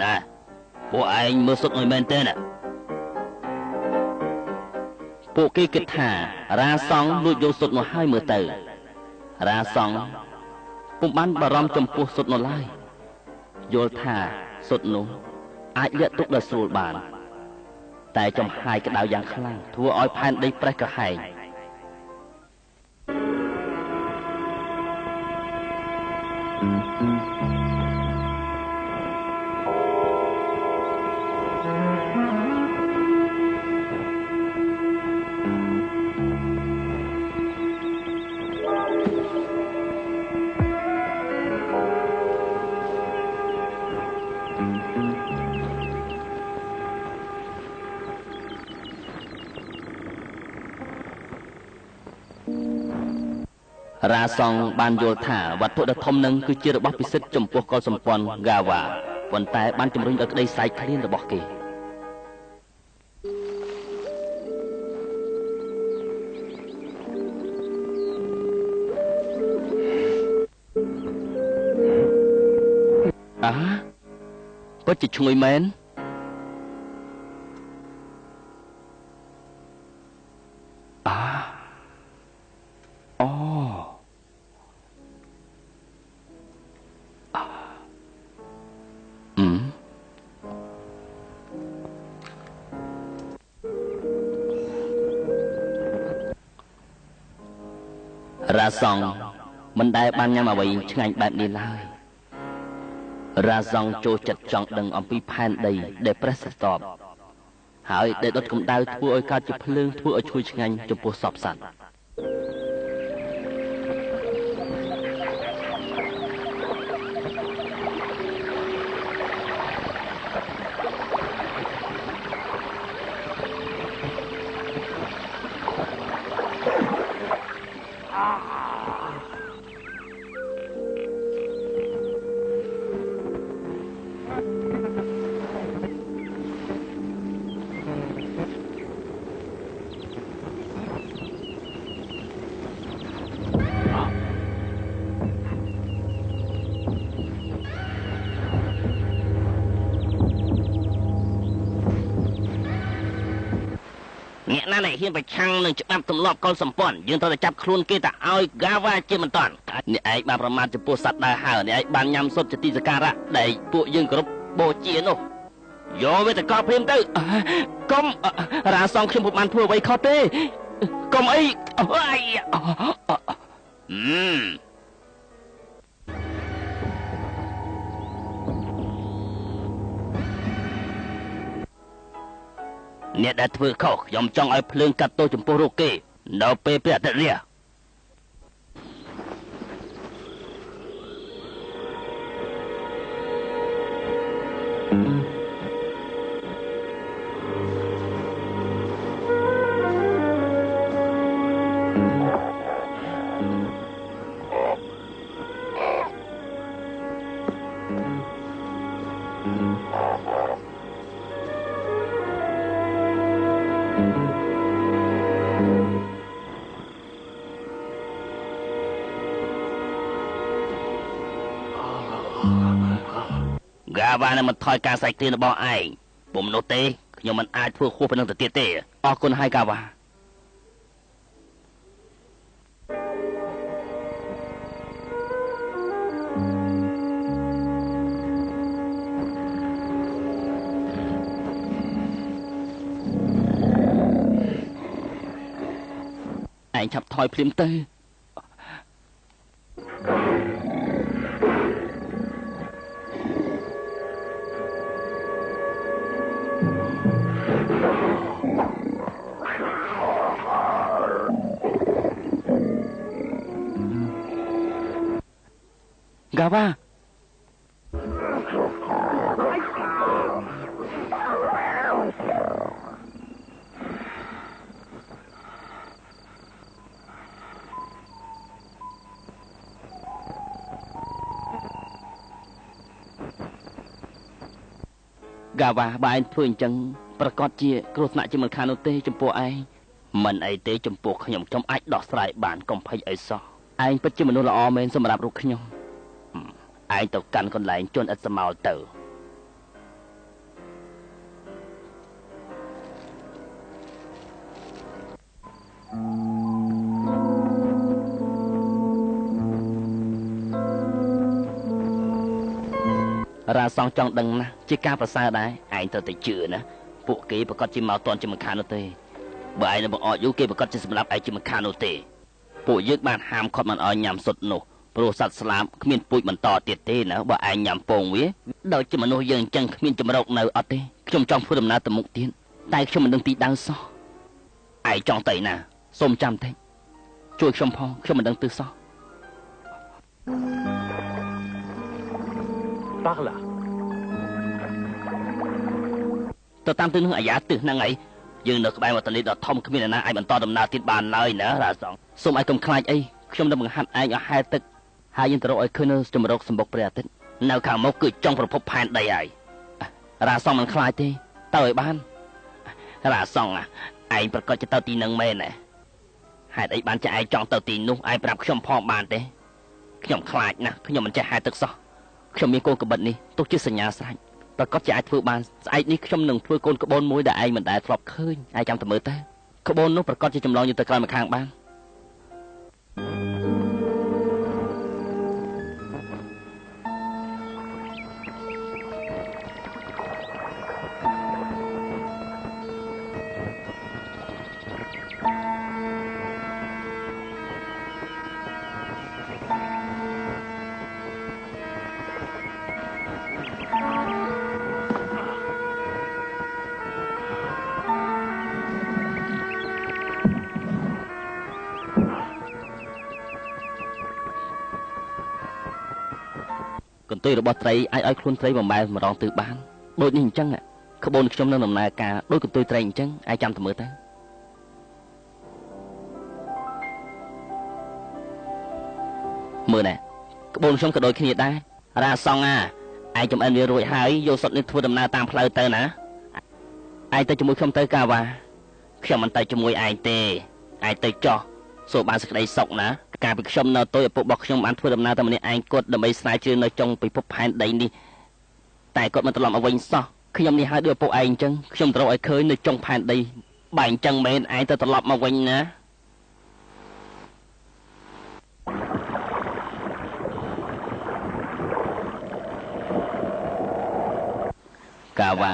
ណែពួកឯងមើលសុទ្ធមួយមែនទេណាពួកគេគិតថារាសង្ឃលួចយកសុទ្ធនោះហើយមើលទៅរាសង្ឃពុំបានបារម្ភចំពោះសុទ្ធនោះឡើយយល់ថាសុទ្ធនោះអាចលាក់ទុកដល់ស្រួលបានតែចំហាយក្តៅយ៉ាងខ្លាំងធ្វើឲ្យផែនដីប្រេះក្រហែងរាសង្ឃបានយល់ថាវត្ថុដ៏ធំនឹងគឺជារបស់ពិសិដ្ឋចំពោះកុលសម្ព័ន្ធហ្គាវ៉ាប៉ុន្តែបានជំរុញដល់ក្តីសែកឃ្លានរបស់គេពិតជាឈ្ងុយមែនរាសង្ឃមិនដែលបានញ៉ាំអ្វីឆ្ងាញ់បែបនេះឡើយរាសង្ឃចូលចិត្តចង់ដឹងអំពីផែនដីដែលប្រេះស្រទាប់ហើយដែលដុតកម្ដៅធ្វើឲ្យកើតជាភ្លើងធ្វើឲ្យឈ្ងុយឆ្ងាញ់ចំពោះសពសត្វអ្នកណាដែលហ៊ានប្រឆាំងនឹងច្បាប់ទម្លាប់កុលសម្ព័ន្ធយើងត្រូវតែចាប់ខ្លួនគេទៅឲ្យហ្គាវ៉ាជាបន្តអ្នកឯងបានប្រមាថចំពោះសត្វដើរហើរអ្នកឯងបានញ៉ាំសុទ្ធជាទីសក្ការៈដែលពួកយើងគោរពបូជានោះយកវាទៅកប់ព្រាមទៅកុំរាសង្ឃខ្ញុំពុំបានធ្វើអ្វីខុសទេកុំអីអ្នកដែលធ្វើខុសខ្ញុំចង់ឲ្យភ្លើងកាត់ទោសចំពោះរូបគេនៅពេលព្រះអាទិត្យរះហ្គាវ៉ានឹងមិនថយការសែកគ្រារបស់ឯងពុំនោះទេខ្ញុំមិនអាចធ្វើខុសប៉ុណ្ណឹងទៅទៀតទេអរគុណហើយហ្គាវ៉ាឯងឆាប់ថយភ្លាមទៅហ្គាវ៉ាបើឯងធ្វើអញ្ចឹងប្រកាសជាគ្រោះថ្នាក់ជាមិនខាននោះទេចំពោះឯងមិនអីទេចំពោះខ្ញុំអាចដោះស្រាយបានកុំភ័យអីសោះឯងពិតជាមនុស្សល្អមែនសម្រាប់រូបខ្ញុំឯងទៅកាន់កន្លែងជន់ឥតសមោលទៅ រាសងចង់ដឹងណាជាការប្រសើរដែរឯងត្រូវតែជឿណាពួកគេប្រកាសជាមកតន់ជាមិនខាននោះទេបើឯងនៅបង្អកយូរគេប្រកាសជាសម្លាប់ឯងជាមិនខាននោះទេពួកយើងបានហាមឃាត់មិនឲ្យញ៉ាំសុទ្ធនោះព្រោះសត្វស្លាបគ្មានពូជបន្តទៀតទេណាបើឯងញ៉ាំពងវាដូចជាមនុស្សយើងអញ្ចឹងគ្មានចម្រោកនៅអត់ទេខ្ញុំចង់ធ្វើដំណើរទៅមុខទៀតតែខ្ញុំមិនដឹងទីដៅសោះឯងចង់ទៅណាសូមចាំតិចជួយខ្ញុំផងខ្ញុំមិនដឹងទិសសោះParla. ទៅតាមទិសនោះអាយ៉ាទិសហ្នឹងឯងយើងនៅក្បែរវត្តលេដ៏ធំគ្មានអ្នកណាអាចបន្តដំណើរទៀតបានឡើយណារ៉ាសងសូមឲ្យកុំខ្លាចអីខ្ញុំនឹងបង្ហាត់ឯងឲ្យហែលទឹកហើយយើងទៅរកឲ្យឃើញនៅជំរកសម្បុកព្រះអាទិត្យនៅខាងមុខគឺចុងប្រភពផែនដីហើយរ៉ាសងមិនខ្លាចទេទៅឲ្យបានរ៉ាសងឯងប្រកាសจะទៅទីនឹងមែនណាហេតុអីបានចាឯងចង់ទៅទីនោះឯងប្រាប់ខ្ញុំផងបានទេខ្ញុំខ្លាចណាស់ខ្ញុំមិនចេះហែលទឹកសោះខ្ញុំមានកូនកបិតនេះទុកជាសញ្ញាស្រេចប្រកាសជាអាចធ្វើបានស្អែកនេះខ្ញុំនឹងធ្វើកូនក្បូនមួយដែលឯងមិនដែលធ្លាប់ឃើញឯងចាំតែមើលទៅក្បូននោះប្រកាសជាចម្លងយកទៅក្រោយម្ខាងបានកន្ទុយរបស់ត្រីអាចឲ្យខ្លួនត្រីបំបែម្ដងទិសបានដូចនេះអញ្ចឹងក្បូនខ្ញុំនឹងដំណើរការដូចកន្ទុយត្រីអញ្ចឹងឯងចាំតែមើលទៅមើលណែក្បូនខ្ញុំក៏ដូចគ្នាដែររ៉ាសងឯងចំអិនវារួចហើយយកសុទ្ធនេះធ្វើដំណើរតាមផ្លូវទៅណាឯងទៅជាមួយខ្ញុំទៅកាវ៉ាខ្ញុំមិនទៅជាមួយឯងទេឯងទៅចោះសូមបានសេចក្តីសុខណាកាលពីខ្ញុំនៅតូចឪពុករបស់ខ្ញុំបានធ្វើដំណើរទៅម្នាក់ឯងគាត់ដើម្បីស្រាវជ្រាវនៅចុងពិភពផែនដីនេះតែគាត់មិនត្រឡប់មកវិញសោះខ្ញុំនេះហើយដូចឪពុកឯងអញ្ចឹងខ្ញុំត្រូវឲ្យឃើញនៅចុងផែនដីបើអញ្ចឹងមែនឯងទៅត្រឡប់មកវិញណាកាវ៉ា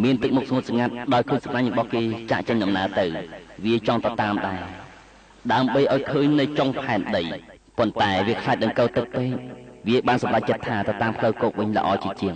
មានទឹកមុខស្ងួតស្ងាត់ដោយគ្រឿងស្រឡាញ់របស់គេចាក់ចេញដំណើរទៅវាចង់ទៅតាមដែរដើម្បីឲ្យឃើញនៅចុងផែនដីប៉ុន្តែវាខ្លាចដង្កូវទឹកពេកវាបានសម្រេចចិត្តថាទៅតាមផ្លូវគោកវិញល្អជាង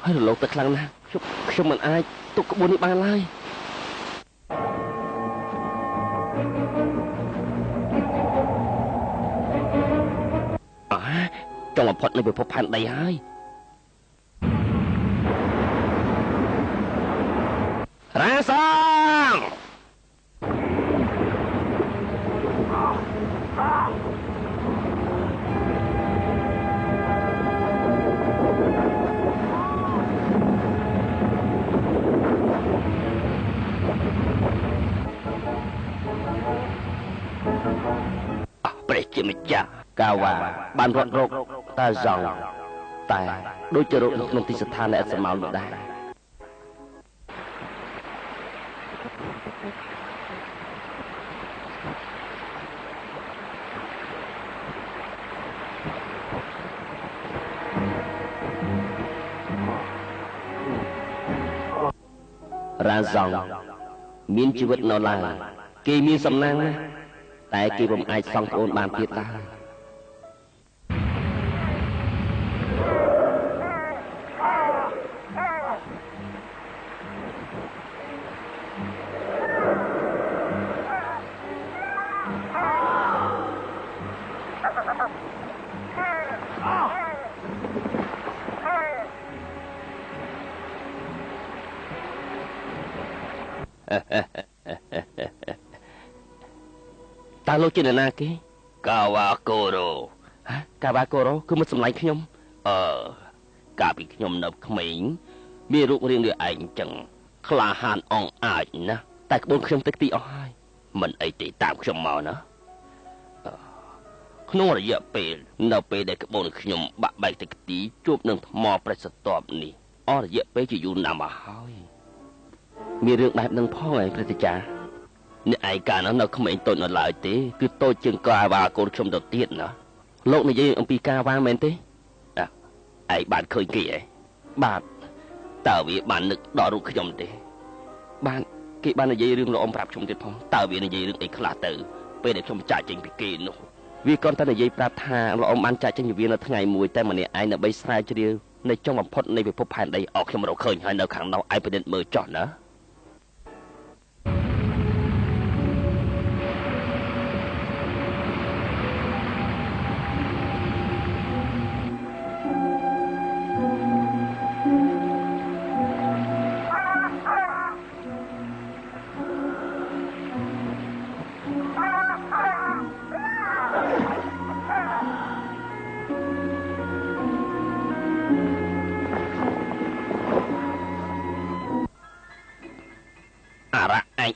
ហើយរលកទៅខ្លាំងណាស់ខ្ញុំមិនអាចទុកក្បួននេះបានឡើយចង់បំផុតនៅពិភពផែនដីហើយរ៉ាសងព្រះជាម្ចាស់កាវ៉ាបានរត់រកតាសងតែដូចជារកនៅក្នុងទីស្ថាននៃអសមោលនោះដែររ៉ាសងមានជីវិតនៅឡើយគេមានសំណាងណាស់តែគេមិនអាចសង់ប្អូនបានទៀតដែរ តើលោកជាអ្នកណាគេកាវ៉ាកូរ៉ូហ៎កាវ៉ាកូរ៉ូគឺមិនសម្លាញ់ខ្ញុំកាលពីខ្ញុំនៅក្មេងមានរូបរាងដូចឯងអញ្ចឹងក្លាហានអង្អាចណាតែក្បួនខ្ញុំទឹកទីអស់ហើយមិនអីទេតាមខ្ញុំមកណាក្នុងរយៈពេលនៅពេលដែលក្បួនខ្ញុំបាក់បែកទឹកទីជួបនឹងថ្មប្រេះស្ទាប់នេះអស់រយៈពេលជាយូរណាស់មកហើយមានរឿងបែបនឹងផងឯងព្រះតេចាអ្នកឯងកាលនោះនៅក្មេងតូចនៅឡើយទេគឺតូចជាងកាវ៉ាកូនខ្ញុំទៅទៀតណាលោកនិយាយអំពីកាវ៉ាមែនទេឯងបានឃើញគេឯងបាទតើវាបាននឹកដល់រូបខ្ញុំទេបានគេបាននិយាយរឿងលោកអ៊ំប្រាប់ខ្ញុំទៀតផងតើវានិយាយរឿងអីខ្លះទៅពេលដែលខ្ញុំចាក់ចេញពីគេនោះវាគ្រាន់តែនិយាយប្រាប់ថាលោកអ៊ំបានចាក់ចេញពីវានៅថ្ងៃមួយតែម្នាក់ឯងដើម្បីស្រាវជ្រាវនៅចុងបំផុតនៃពិភពផែនដីអស់ខ្ញុំរកឃើញហើយនៅខាងនោះឯងពិនិត្យមើលចោះណា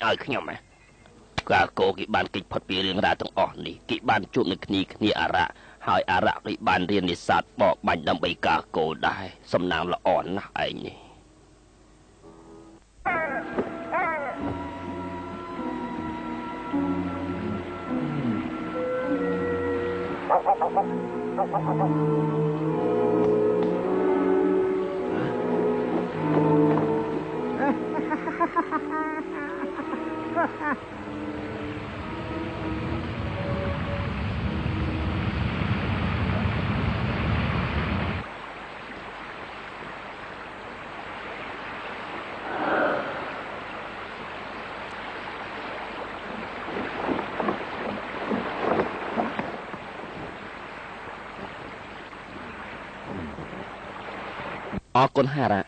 ឲ្យខ្ញុំកាកោគេបានគេចផុតពីរឿងរ៉ាវទាំងអស់នេះគេបានជួបនឹងគ្នាអារ៉ាហើយអារ៉ាគេបានរៀននេសាទបកបាញ់ដើម្បីកាកោដែរសំណាងល្អណាស់ឯងនេះអរគុណហារ៉ា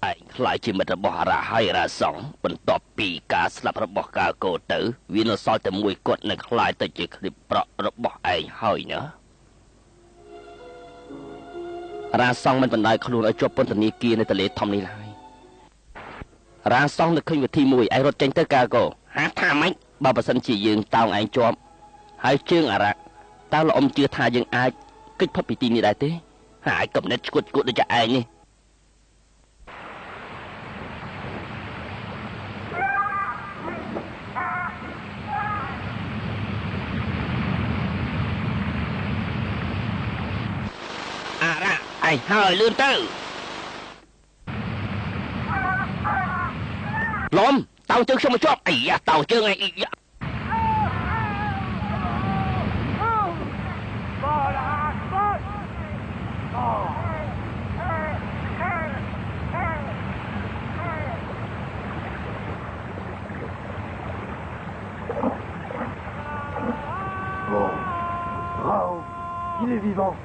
ឯងខ្លាចជាមិត្តរបស់ហារ៉ាហើយរ៉ាសងបន្ទាប់ពីការស្លាប់របស់កាកោទៅវានៅសល់តែមួយគាត់នៅខ្លាចទៅជាគ្រីបប្រក់របស់ឯងហើយណារ៉ាសងមិនបណ្ដោយខ្លួនឲ្យជាប់ពន្ធនាគារនៅទន្លេធំនេះឡើយរ៉ាសងនៅឃើញវិធីមួយឯងរត់ចេញទៅកាកោហាថាម៉េចបើប្រសិនជាយើងតោងឯងជាប់ហើយជើងអារ៉ាតើលោកអ៊ំជឿថាយើងអាចគេចផុតពីទីនេះដែរទេហើយកំណត់ឈួតដូចឯងនេះអារ៉ាឯងហើយលឿនទៅលំតោងជើងខ្ញុំមកជាប់អាយ៉ាតោងជើងឯងអាយ៉ាIl est vivant.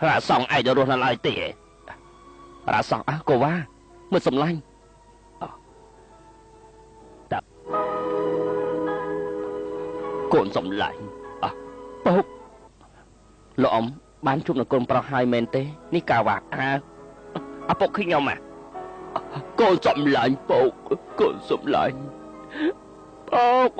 រ៉ាសងឯងទៅរស់នៅឡើយទេរ៉ាសងកូវ៉ាមិនសំឡាញ់តាកូនសំឡាញ់ពុកលោកអ៊ំបានជួបនឹងកូនប្រុសហើយមែនទេនេះកាវ៉ាពុកខ្ញុំកូនសំឡាញ់ពុកកូនសំឡាញ់ពុក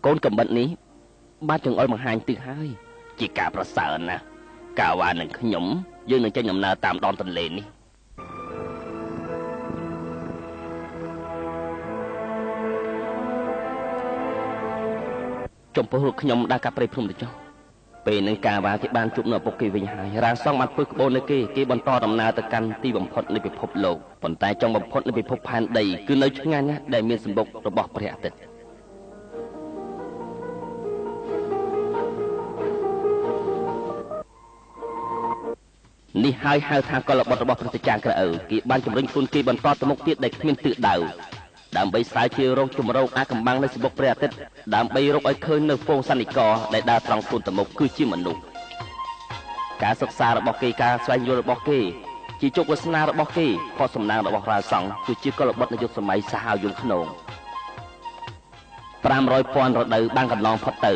កូនកំបិតនេះបានចង្អុលបង្ហាញទិសហើយជាការប្រសើរណាស់កាវ៉ានឹងខ្ញុំយើងនឹងចេញដំណើរតាមដងទន្លេនេះចំពោះរូបខ្ញុំដើរកាប់ព្រៃភ្នំទៅចុះ ពេលនឹងការវាគេបានជួបនៅពុកគេវិញហើយរាងសងបានធ្វើក្បូននៅគេបន្តដំណើរទៅកាន់ទីបំផុតនៃពិភពលោកប៉ុន្តែចុងបំផុតនៃពិភពផែនដីគឺនៅឆ្ងាយណាស់ដែលមានសម្បុករបស់ព្រះអាទិត្យនេះហើយហៅថាកលបុត្ររបស់ព្រះចារ្យក្រអើគេបានជំរុញខ្លួនគេបន្តទៅមុខទៀតដែលគ្មានទិសដៅដើម្បីស្រាវជ្រាវរកជំរកអាកំបាំងនៃសម្បុកព្រះអាទិត្យដើម្បីរកឲ្យឃើញនៅហ្វូងសន្និកដែលដើរត្រង់ខ្លួនទៅមុខគឺជាមនុស្សការសិក្សារបស់គេការស្វែងយល់របស់គេជាជោគវាសនារបស់គេផុសសំណាងរបស់រាសង្ឃគឺជាកលបុត្រនៃយុគសម័យសាហាវយន្តខ្នង500,000រដូវបានកន្លងផុតទៅ